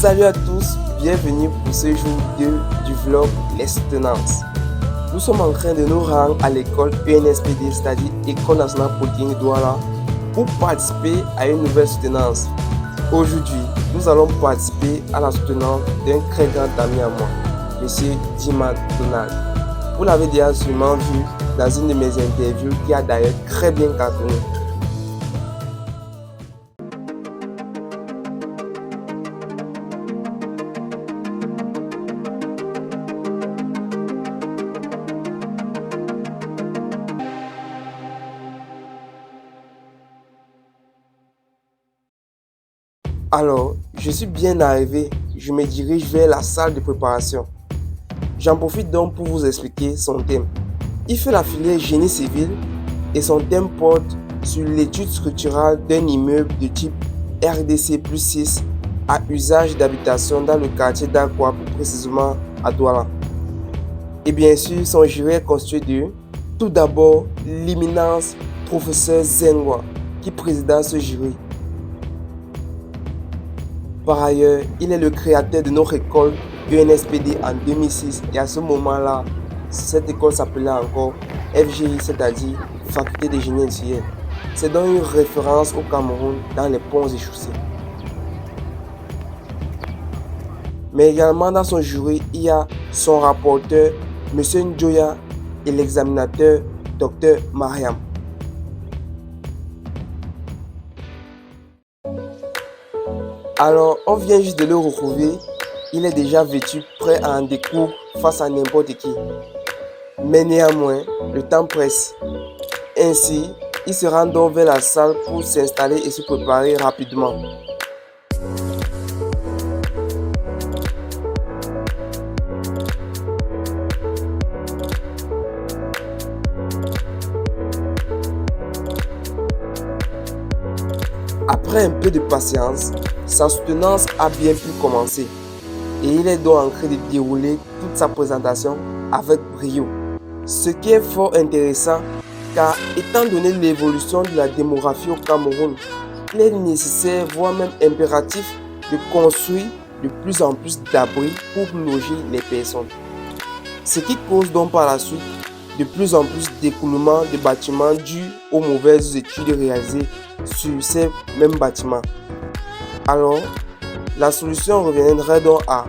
Salut à tous, bienvenue pour ce jour 2 du vlog Les Soutenances. Nous sommes en train de nous rendre à l'école ENSPD, c'est-à-dire École nationale polytechnique Douala, pour participer à une nouvelle soutenance. Aujourd'hui, nous allons participer à la soutenance d'un très grand ami à moi, M. Dima Donald. Vous l'avez déjà sûrement vu dans une de mes interviews qui a d'ailleurs très bien cartonné. Alors, je suis bien arrivé, je me dirige vers la salle de préparation. J'en profite donc pour vous expliquer son thème. Il fait la filière génie civil et son thème porte sur l'étude structurale d'un immeuble de type RDC plus 6 à usage d'habitation dans le quartier d'Aqua, plus précisément à Douala. Et bien sûr, son jury est constitué de tout d'abord l'éminence professeur Zengwa qui présida ce jury. Par ailleurs, il est le créateur de notre école ENSPD en 2006 et à ce moment-là, cette école s'appelait encore FGI, c'est-à-dire Faculté de génie industriel. C'est donc une référence au Cameroun dans les ponts et chaussées. Mais également dans son jury, il y a son rapporteur, M. Njoya, et l'examinateur, Dr Mariam. Alors, on vient juste de le retrouver, il est déjà vêtu, prêt à en découdre face à n'importe qui. Mais néanmoins, le temps presse. Ainsi, il se rend donc vers la salle pour s'installer et se préparer rapidement. Après un peu de patience, sa soutenance a bien pu commencer et il est donc en train de dérouler toute sa présentation avec brio. Ce qui est fort intéressant car étant donné l'évolution de la démographie au Cameroun, il est nécessaire, voire même impératif, de construire de plus en plus d'abris pour loger les personnes. Ce qui cause donc par la suite de plus en plus d'écoulement de bâtiments dus aux mauvaises études réalisées sur ces mêmes bâtiments. Alors, la solution reviendrait donc à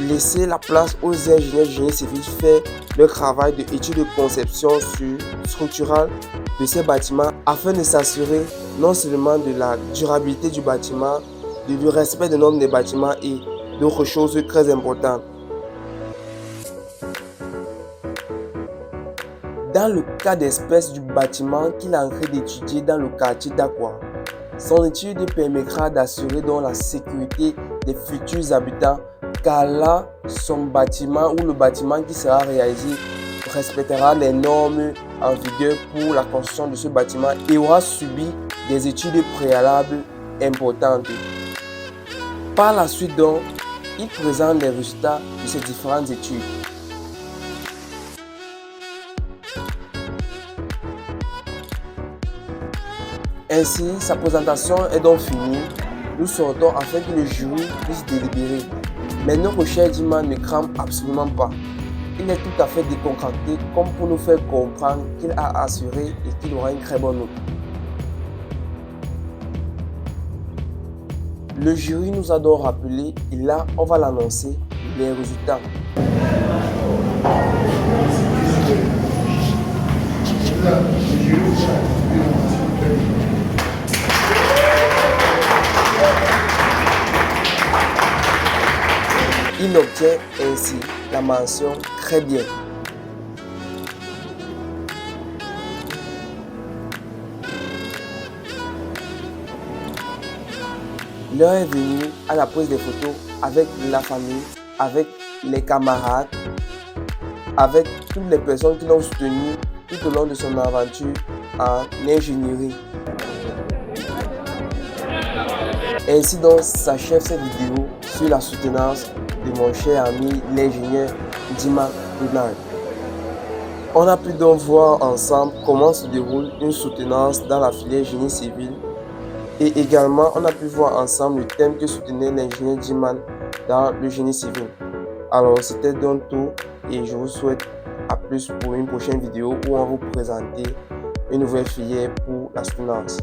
laisser la place aux ingénieurs de génie civil faire le travail d'étude de conception structurale de ces bâtiments afin de s'assurer non seulement de la durabilité du bâtiment, du respect des normes des bâtiments et d'autres choses très importantes. Dans le cas d'espèce du bâtiment qu'il est en train d'étudier dans le quartier d'Aqua, son étude permettra d'assurer donc la sécurité des futurs habitants car là, son bâtiment ou le bâtiment qui sera réalisé respectera les normes en vigueur pour la construction de ce bâtiment et aura subi des études préalables importantes. Par la suite donc, il présente les résultats de ces différentes études. Ainsi, sa présentation est donc finie. Nous sortons afin que le jury puisse délibérer. Mais notre cher Dima ne crame absolument pas. Il est tout à fait décontracté comme pour nous faire comprendre qu'il a assuré et qu'il aura une très bonne note. Le jury nous a donc rappelé et là, on va l'annoncer, les résultats. Il obtient ainsi la mention très bien. L'heure est venue à la prise des photos avec la famille, avec les camarades, avec toutes les personnes qui l'ont soutenu tout au long de son aventure en ingénierie. Ainsi donc s'achève cette vidéo sur la soutenance de mon cher ami l'ingénieur Dima Donald. On a pu donc voir ensemble comment se déroule une soutenance dans la filière génie civil Et également, on a pu voir ensemble le thème que soutenait l'ingénieur Jiman dans le génie civil. Alors, c'était donc tout et je vous souhaite à plus pour une prochaine vidéo où on va vous présenter une nouvelle filière pour la soutenance.